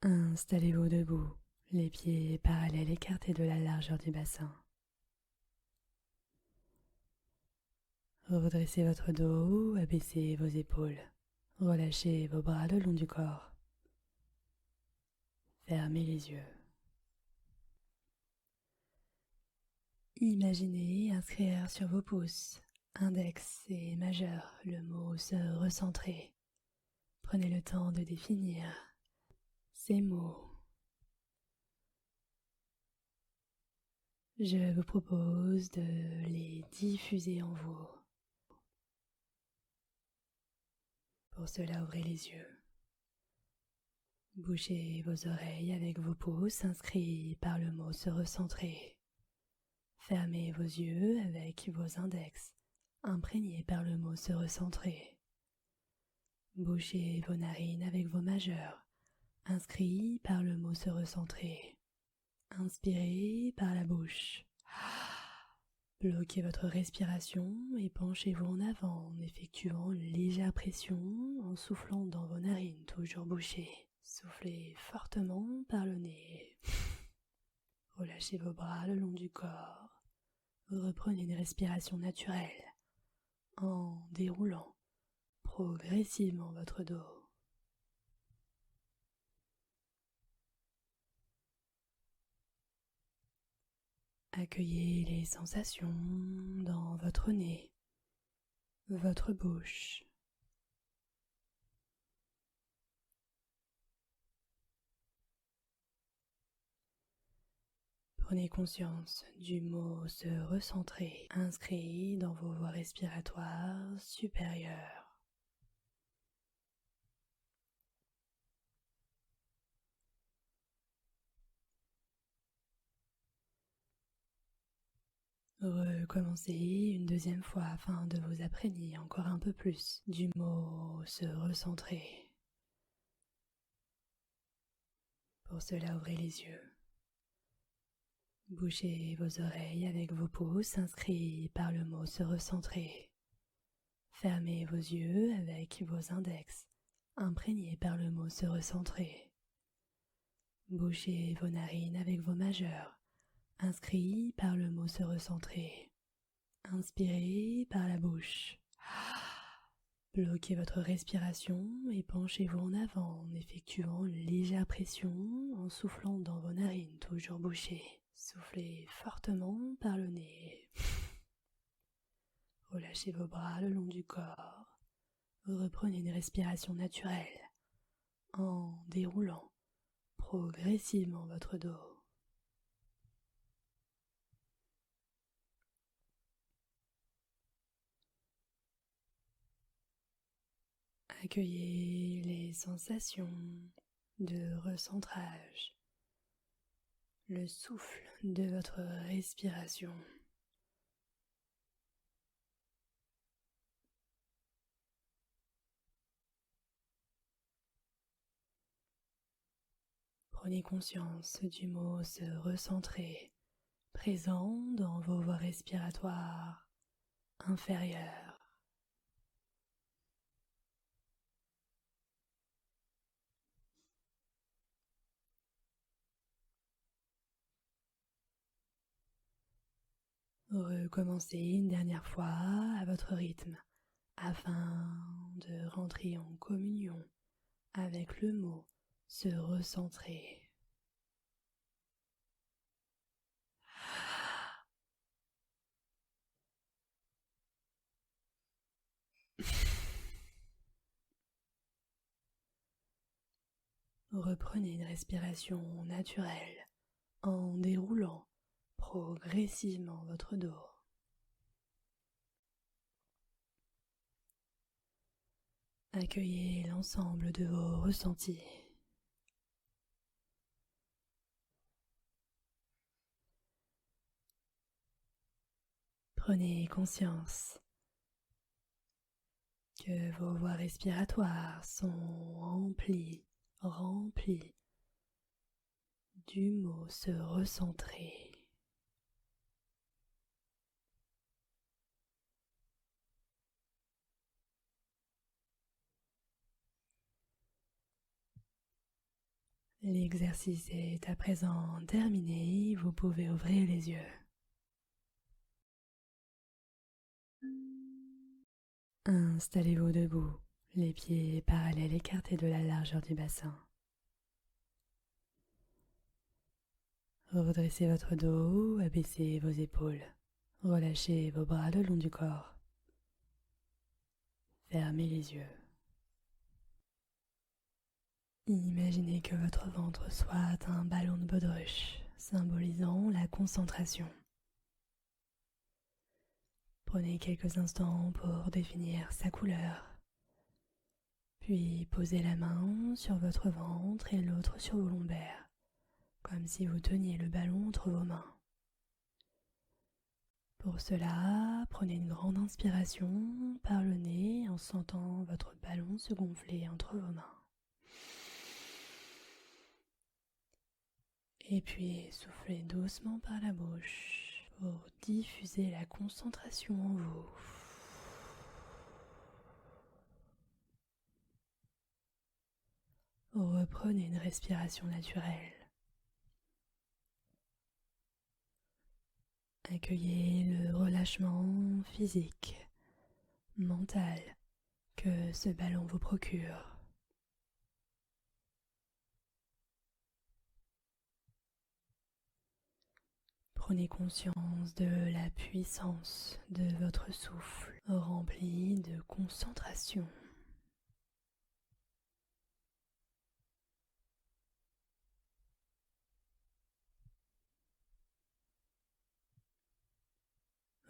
Installez-vous debout, les pieds parallèles écartés de la largeur du bassin. Redressez votre dos, abaissez vos épaules. Relâchez vos bras le long du corps. Fermez les yeux. Imaginez inscrire sur vos pouces, index et majeur, le mot se recentrer. Prenez le temps de définir ces mots. Je vous propose de les diffuser en vous. Pour cela, ouvrez les yeux. Bouchez vos oreilles avec vos pouces inscrits par le mot se recentrer. Fermez vos yeux avec vos index imprégnés par le mot se recentrer. Bouchez vos narines avec vos majeurs inscrits par le mot se recentrer. Inspirez par la bouche. Bloquez votre respiration et penchez-vous en avant en effectuant une légère pression en soufflant dans vos narines toujours bouchées. Soufflez fortement par le nez. Relâchez vos bras le long du corps. Reprenez une respiration naturelle en déroulant progressivement votre dos. Accueillez les sensations dans votre nez, votre bouche. Prenez conscience du mot se recentrer inscrit dans vos voies respiratoires supérieures. Recommencez une deuxième fois afin de vous imprégner encore un peu plus du mot se recentrer. Pour cela, ouvrez les yeux. Bouchez vos oreilles avec vos pouces inscrits par le mot se recentrer. Fermez vos yeux avec vos index imprégnés par le mot se recentrer. Bouchez vos narines avec vos majeurs inscrits par le mot se recentrer. Inspirez par la bouche. Bloquez votre respiration et penchez-vous en avant en effectuant une légère pression en soufflant dans vos narines toujours bouchées. Soufflez fortement par le nez. Relâchez vos bras le long du corps. Reprenez une respiration naturelle en déroulant progressivement votre dos. Accueillez les sensations de recentrage, le souffle de votre respiration. Prenez conscience du mot se recentrer présent dans vos voies respiratoires inférieures. Recommencez une dernière fois à votre rythme afin de rentrer en communion avec le mot se recentrer. Reprenez une respiration naturelle en déroulant progressivement votre dos. Accueillez l'ensemble de vos ressentis. Prenez conscience que vos voies respiratoires sont remplies du mot se recentrer. L'exercice est à présent terminé, vous pouvez ouvrir les yeux. Installez-vous debout, les pieds parallèles écartés de la largeur du bassin. Redressez votre dos, abaissez vos épaules, relâchez vos bras le long du corps. Fermez les yeux. Imaginez que votre ventre soit un ballon de baudruche, symbolisant la concentration. Prenez quelques instants pour définir sa couleur, puis posez la main sur votre ventre et l'autre sur vos lombaires, comme si vous teniez le ballon entre vos mains. Pour cela, prenez une grande inspiration par le nez en sentant votre ballon se gonfler entre vos mains. Et puis soufflez doucement par la bouche pour diffuser la concentration en vous. Reprenez une respiration naturelle. Accueillez le relâchement physique, mental que ce ballon vous procure. Prenez conscience de la puissance de votre souffle rempli de concentration.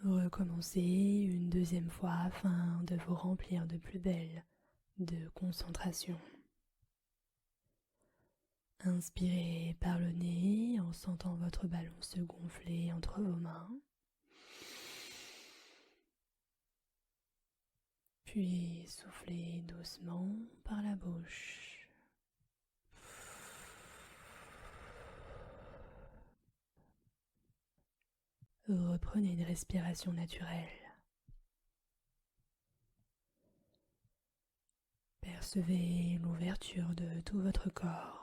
Recommencez une deuxième fois afin de vous remplir de plus belle de concentration. Inspirez par le nez en sentant votre ballon se gonfler entre vos mains. Puis soufflez doucement par la bouche. Reprenez une respiration naturelle. Percevez l'ouverture de tout votre corps.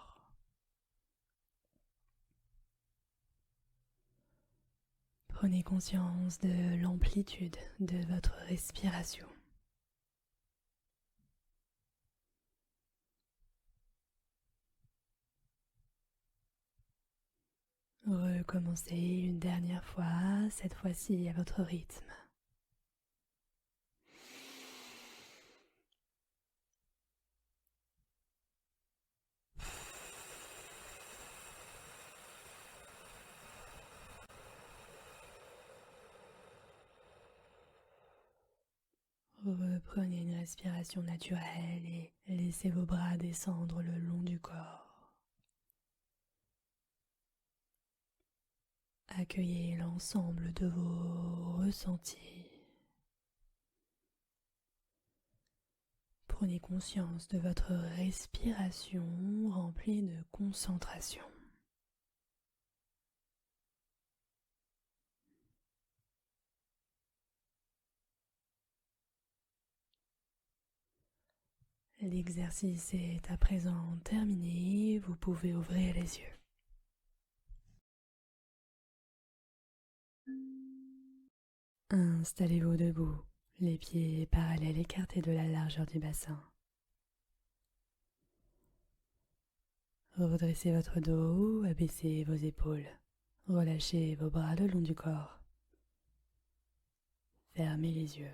Prenez conscience de l'amplitude de votre respiration. Recommencez une dernière fois, cette fois-ci à votre rythme. Reprenez une respiration naturelle et laissez vos bras descendre le long du corps. Accueillez l'ensemble de vos ressentis. Prenez conscience de votre respiration remplie de concentration. L'exercice est à présent terminé, vous pouvez ouvrir les yeux. Installez-vous debout, les pieds parallèles écartés de la largeur du bassin. Redressez votre dos, abaissez vos épaules, relâchez vos bras le long du corps. Fermez les yeux.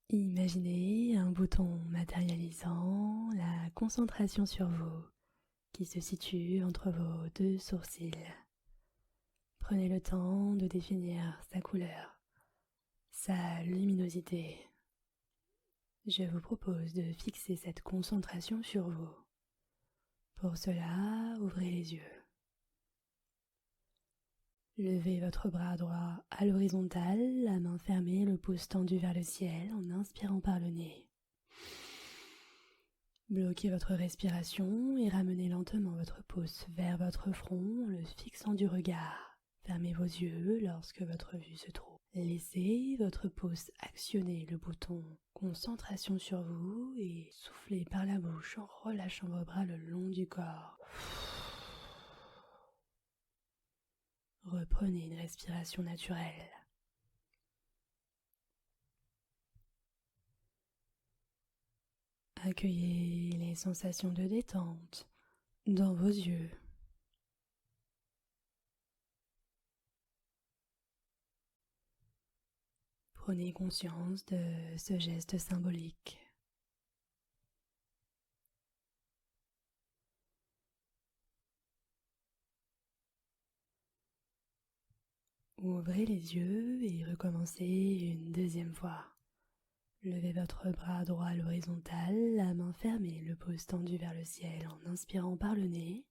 Imaginez un bouton matérialisant la concentration sur vous qui se situe entre vos deux sourcils. Prenez le temps de définir sa couleur, sa luminosité. Je vous propose de fixer cette concentration sur vous. Pour cela, ouvrez les yeux. Levez votre bras droit à l'horizontale, la main fermée, le pouce tendu vers le ciel en inspirant par le nez. Bloquez votre respiration et ramenez lentement votre pouce vers votre front en le fixant du regard. Fermez vos yeux lorsque votre vue se trouve Laissez votre pouce actionner le bouton concentration sur vous et soufflez par la bouche en relâchant vos bras le long du corps. Reprenez une respiration naturelle. Accueillez les sensations de détente dans vos yeux. Prenez conscience de ce geste symbolique. Ouvrez les yeux et recommencez une deuxième fois. Levez votre bras droit à l'horizontale, la main fermée, le pouce tendu vers le ciel en inspirant par le nez.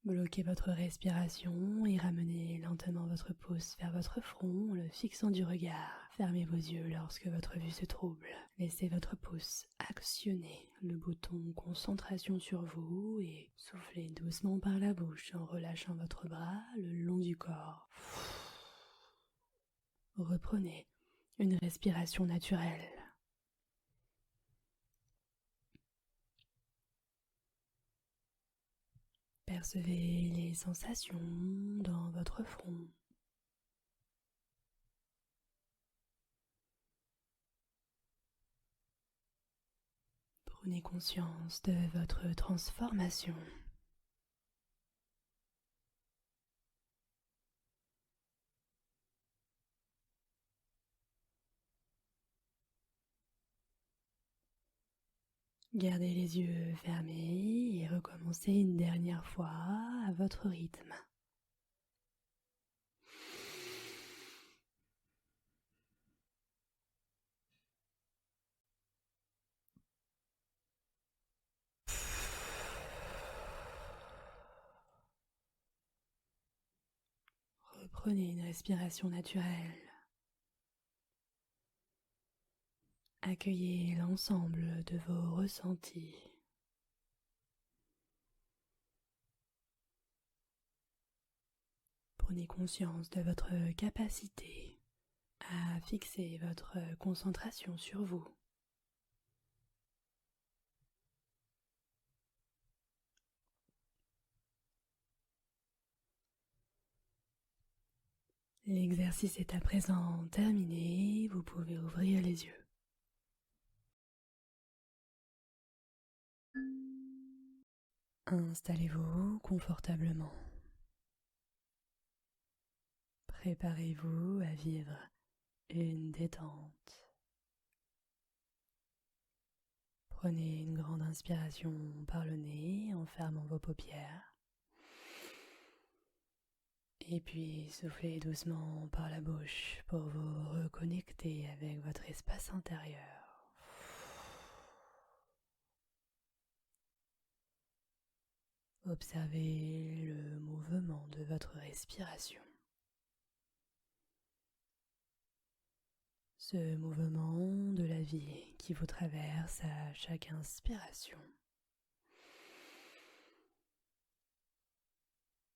Bloquez votre respiration et ramenez lentement votre pouce vers votre front en le fixant du regard. Fermez vos yeux lorsque votre vue se trouble. Laissez votre pouce actionner le bouton concentration sur vous et soufflez doucement par la bouche en relâchant votre bras le long du corps. Reprenez une respiration naturelle. Percevez les sensations dans votre front. Prenez conscience de votre transformation. Gardez les yeux fermés et recommencez une dernière fois à votre rythme. Reprenez une respiration naturelle. Accueillez l'ensemble de vos ressentis. Prenez conscience de votre capacité à fixer votre concentration sur vous. L'exercice est à présent terminé, vous pouvez ouvrir les yeux. Installez-vous confortablement. Préparez-vous à vivre une détente. Prenez une grande inspiration par le nez en fermant vos paupières. Et puis soufflez doucement par la bouche pour vous reconnecter avec votre espace intérieur. Observez le mouvement de votre respiration. Ce mouvement de la vie qui vous traverse à chaque inspiration.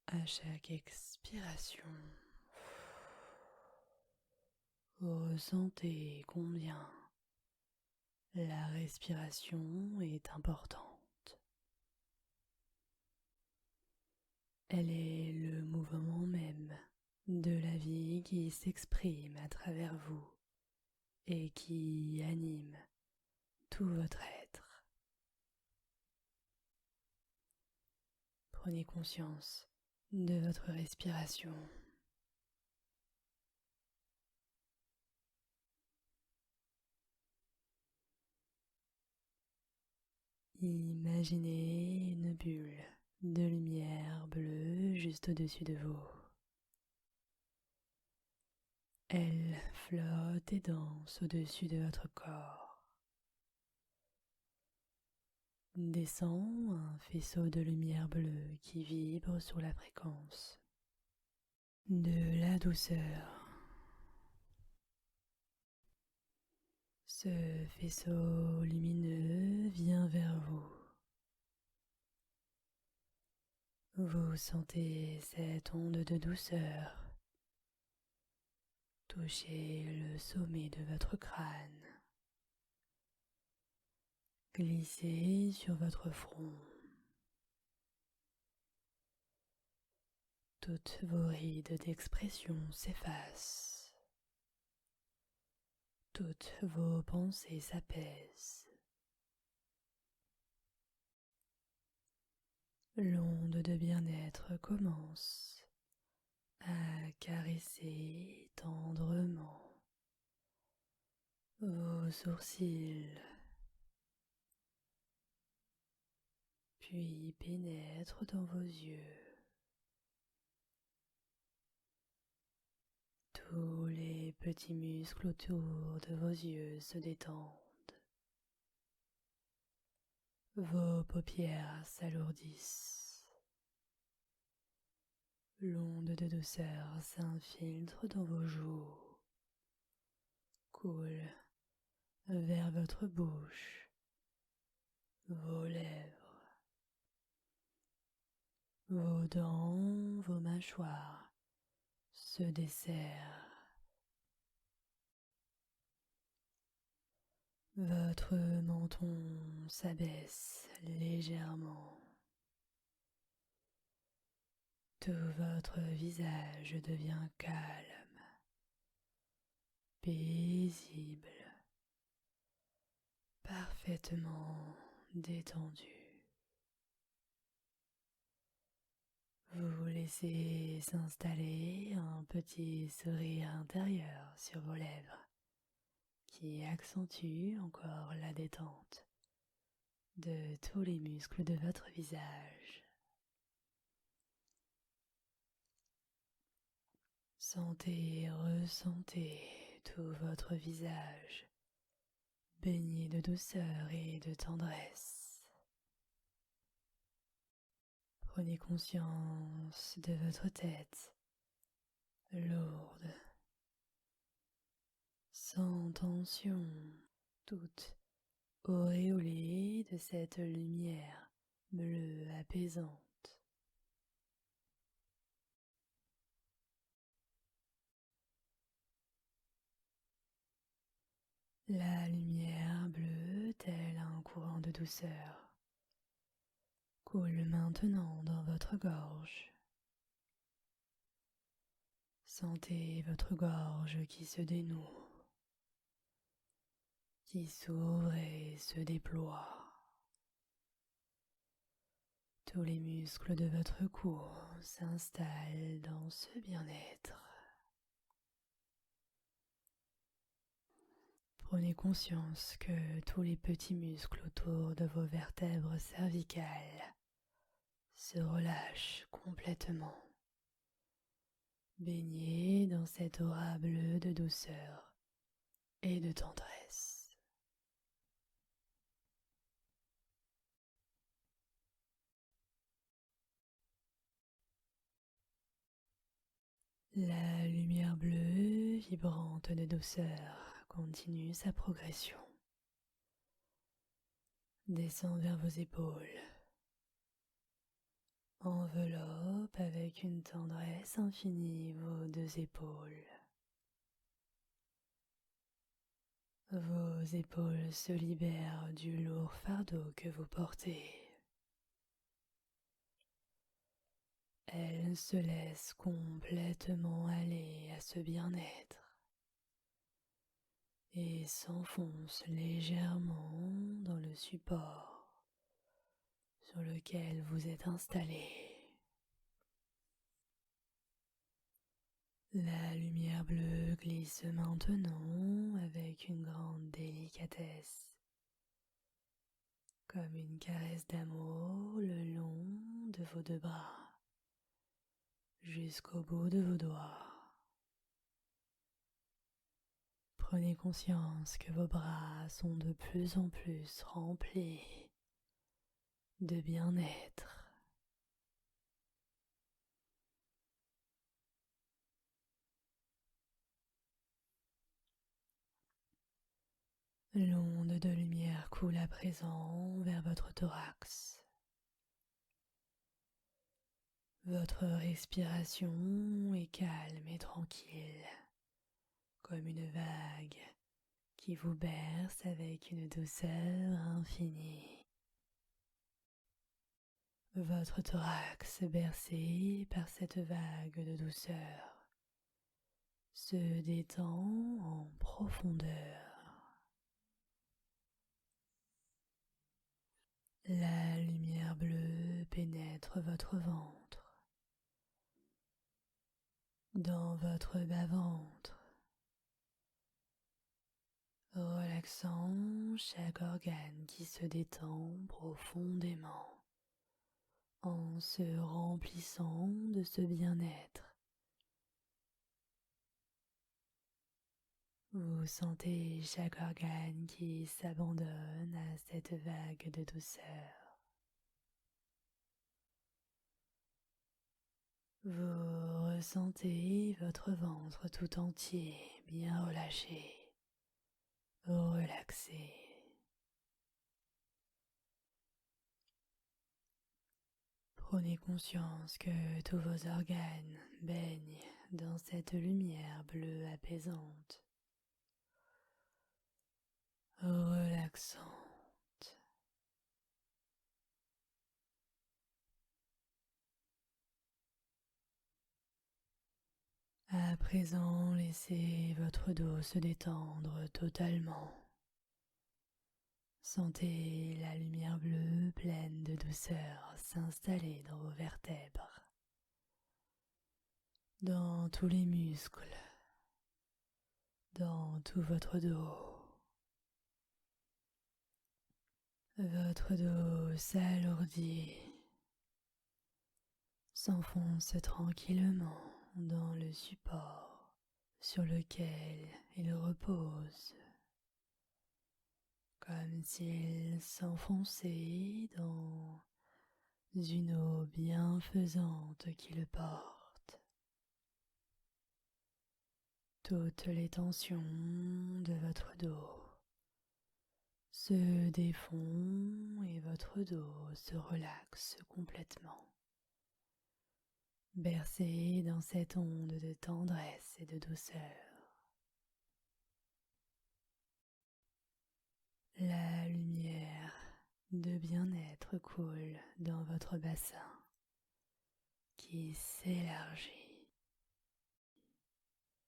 À chaque expiration, vous ressentez combien la respiration est importante. Elle est le mouvement même de la vie qui s'exprime à travers vous et qui anime tout votre être. Prenez conscience de votre respiration. Imaginez une bulle de lumière bleue juste au-dessus de vous. Elle flotte et danse au-dessus de votre corps. Descend un faisceau de lumière bleue qui vibre sur la fréquence de la douceur. Ce faisceau lumineux vient vers vous. Vous sentez cette onde de douceur Touchez le sommet de votre crâne. Glissez sur votre front. Toutes vos rides d'expression s'effacent. Toutes vos pensées s'apaisent. L'onde de bien-être commence à caresser tendrement vos sourcils, puis pénètre dans vos yeux. Tous les petits muscles autour de vos yeux se détendent. Vos paupières s'alourdissent. L'onde de douceur s'infiltre dans vos joues, coule vers votre bouche, vos lèvres, vos dents, vos mâchoires se desserrent. Votre menton s'abaisse légèrement. Tout votre visage devient calme, paisible, parfaitement détendu. Vous vous laissez s'installer un petit sourire intérieur sur vos lèvres qui accentue encore la détente de tous les muscles de votre visage. Sentez, ressentez tout votre visage baigné de douceur et de tendresse. Prenez conscience de votre tête lourde, sans tension, toute auréolée de cette lumière bleue apaisante. La lumière bleue, tel un courant de douceur, coule maintenant dans votre gorge. Sentez votre gorge qui se dénoue, qui s'ouvre et se déploie. Tous les muscles de votre cou s'installent dans ce bien-être. Prenez conscience que tous les petits muscles autour de vos vertèbres cervicales se relâchent complètement, baignés dans cette aura bleue de douceur et de tendresse. La lumière bleue vibrante de douceur continue sa progression. Descend vers vos épaules. Enveloppe avec une tendresse infinie vos deux épaules. Vos épaules se libèrent du lourd fardeau que vous portez. Elles se laissent complètement aller à ce bien-être et s'enfoncent légèrement dans le support sur lequel vous êtes installé. La lumière bleue glisse maintenant avec une grande délicatesse, comme une caresse d'amour le long de vos deux bras, jusqu'au bout de vos doigts. Prenez conscience que vos bras sont de plus en plus remplis de bien-être. L'onde de lumière coule à présent vers votre thorax. Votre respiration est calme et tranquille, comme une vague qui vous berce avec une douceur infinie. Votre thorax bercé par cette vague de douceur se détend en profondeur. La lumière bleue pénètre votre ventre, dans votre bas-ventre, relaxant chaque organe qui se détend profondément en se remplissant de ce bien-être. Vous sentez chaque organe qui s'abandonne à cette vague de douceur. Vous ressentez votre ventre tout entier bien relâché, relaxé. Prenez conscience que tous vos organes baignent dans cette lumière bleue apaisante, relaxante. À présent, laissez votre dos se détendre totalement. Sentez la lumière bleue pleine de douceur s'installer dans vos vertèbres, dans tous les muscles, dans tout votre dos. Votre dos s'alourdit, s'enfonce tranquillement dans le support sur lequel il repose, comme s'il s'enfonçait dans une eau bienfaisante qui le porte. Toutes les tensions de votre dos se défont et votre dos se relaxe complètement, bercé dans cette onde de tendresse et de douceur. La lumière de bien-être coule dans votre bassin qui s'élargit,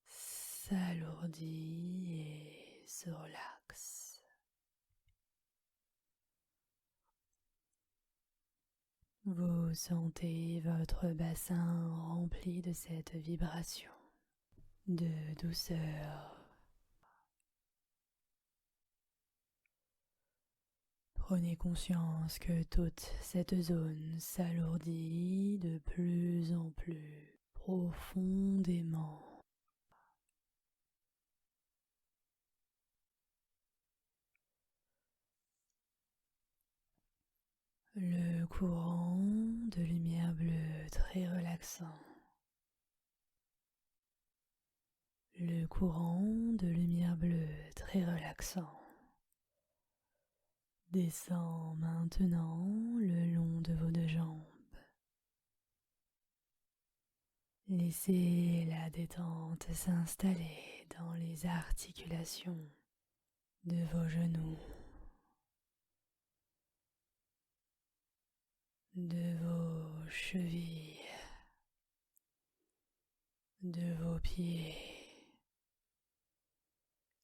s'alourdit et se relaxe. Vous sentez votre bassin rempli de cette vibration de douceur. Prenez conscience que toute cette zone s'alourdit de plus en plus profondément. Le courant de lumière bleue très relaxant. Le courant de lumière bleue très relaxant descend maintenant le long de vos deux jambes. Laissez la détente s'installer dans les articulations de vos genoux, de vos chevilles, de vos pieds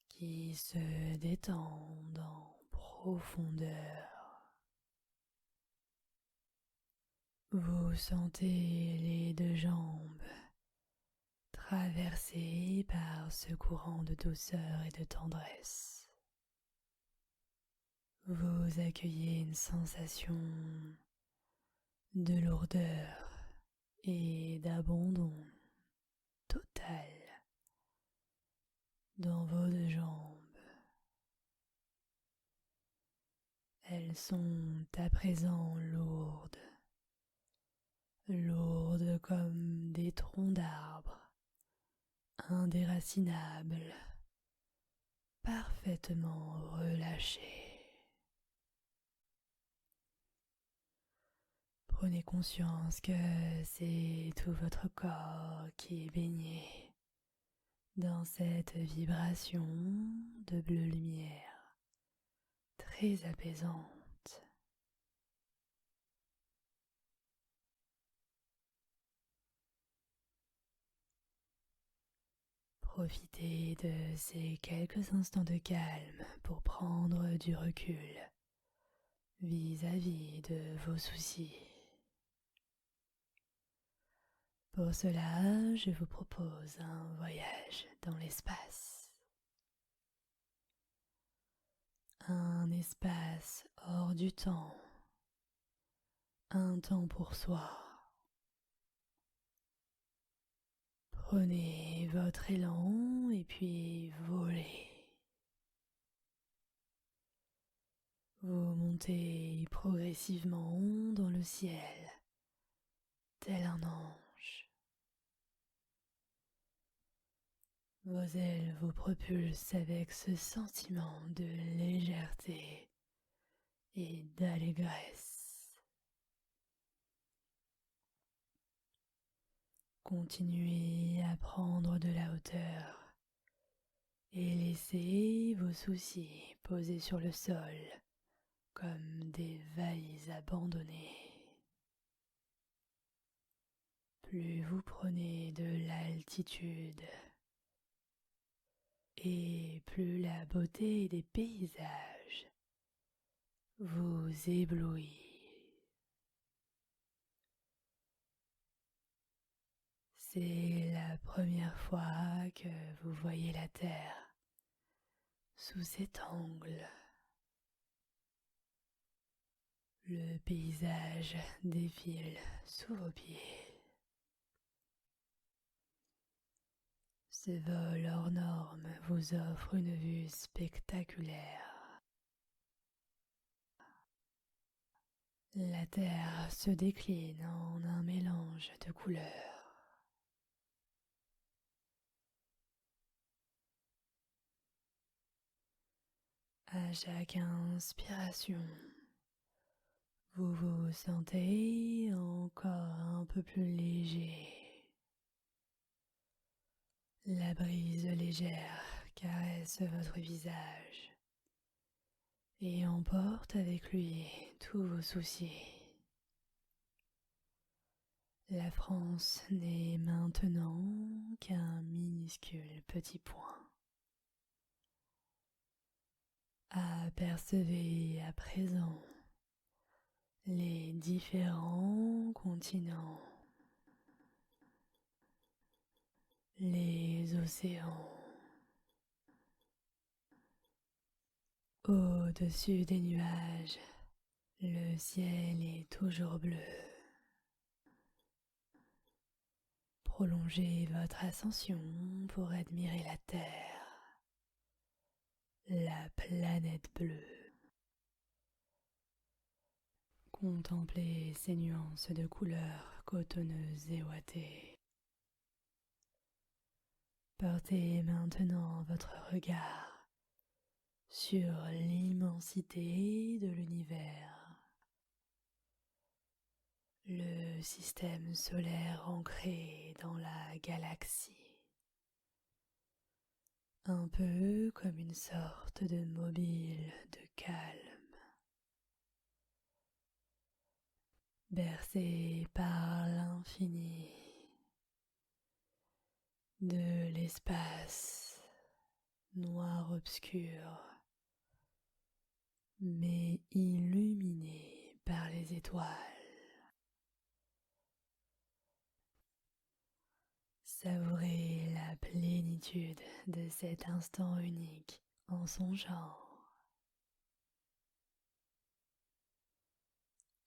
qui se détendent en profondeur. Vous sentez les deux jambes traversées par ce courant de douceur et de tendresse. Vous accueillez une sensation de lourdeur et d'abandon total dans vos deux jambes. Elles sont à présent lourdes, lourdes comme des troncs d'arbres, indéracinables, parfaitement relâchés. Prenez conscience que c'est tout votre corps qui est baigné dans cette vibration de bleue lumière très apaisante. Profitez de ces quelques instants de calme pour prendre du recul vis-à-vis de vos soucis. Pour cela, je vous propose un voyage dans l'espace. Un espace hors du temps. Un temps pour soi. Prenez votre élan et puis volez. Vous montez progressivement dans le ciel, tel un ange. Vos ailes vous propulsent avec ce sentiment de légèreté et d'allégresse. Continuez à prendre de la hauteur et laissez vos soucis poser sur le sol comme des valises abandonnées. Plus vous prenez de l'altitude et plus la beauté des paysages vous éblouit. C'est la première fois que vous voyez la Terre sous cet angle. Le paysage défile sous vos pieds. Ce vol hors norme vous offre une vue spectaculaire. La Terre se décline en un mélange de couleurs. À chaque inspiration, vous vous sentez encore un peu plus léger. La brise légère caresse votre visage et emporte avec lui tous vos soucis. La France n'est maintenant qu'un minuscule petit point. Apercevez à présent les différents continents, les océans. Au-dessus des nuages, le ciel est toujours bleu. Prolongez votre ascension pour admirer la Terre, la planète bleue. Contemplez ces nuances de couleurs cotonneuses et ouatées. Portez maintenant votre regard sur l'immensité de l'univers, le système solaire ancré dans la galaxie, un peu comme une sorte de mobile de calme, bercé par l'infini de l'espace noir obscur, mais illuminé par les étoiles. Savourez la plénitude de cet instant unique en son genre.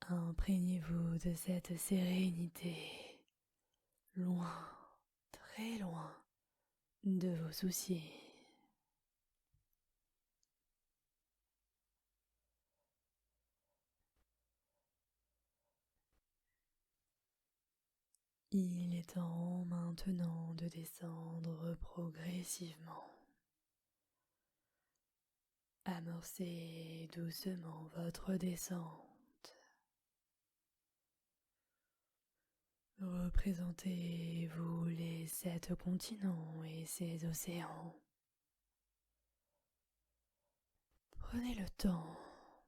Imprégnez-vous de cette sérénité, loin, très loin de vos soucis. Il est temps maintenant de descendre progressivement. Amorcez doucement votre descente. Représentez-vous les 7 continents et ces océans. Prenez le temps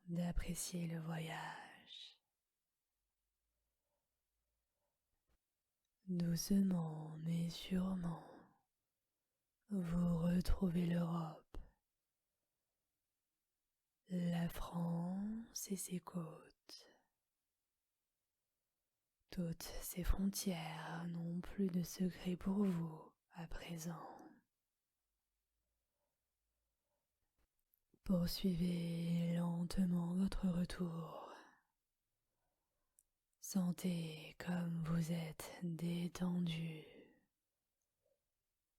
d'apprécier le voyage. Doucement mais sûrement, vous retrouvez l'Europe, la France et ses côtes. Toutes ces frontières n'ont plus de secret pour vous à présent. Poursuivez lentement votre retour. Sentez comme vous êtes détendu,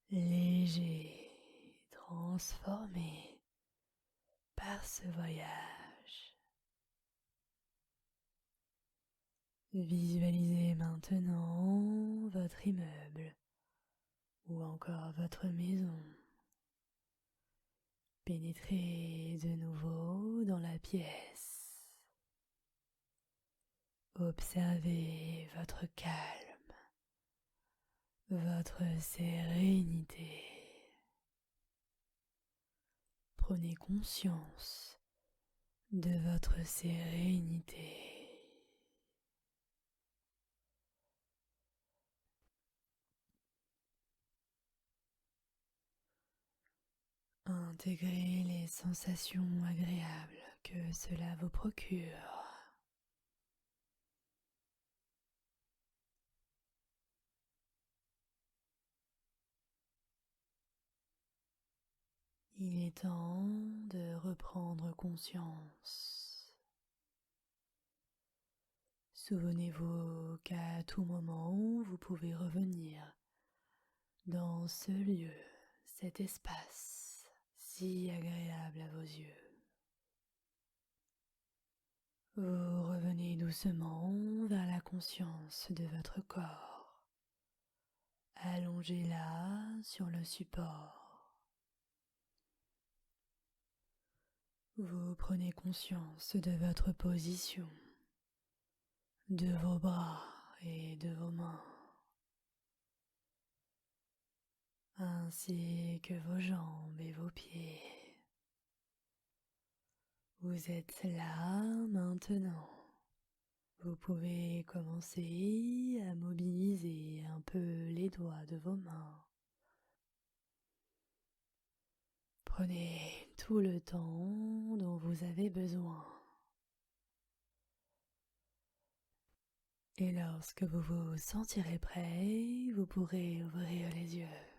léger, transformé par ce voyage. Visualisez maintenant votre immeuble ou encore votre maison. Pénétrez de nouveau dans la pièce. Observez votre calme, votre sérénité. Prenez conscience de votre sérénité. Intégrez les sensations agréables que cela vous procure. Il est temps de reprendre conscience. Souvenez-vous qu'à tout moment, vous pouvez revenir dans ce lieu, cet espace si agréable à vos yeux. Vous revenez doucement vers la conscience de votre corps. Allongez là sur le support. Vous prenez conscience de votre position, de vos bras et de vos mains, ainsi que vos jambes et vos pieds. Vous êtes là maintenant. Vous pouvez commencer à mobiliser un peu les doigts de vos mains. Prenez tout le temps dont vous avez besoin. Et lorsque vous vous sentirez prêt, vous pourrez ouvrir les yeux.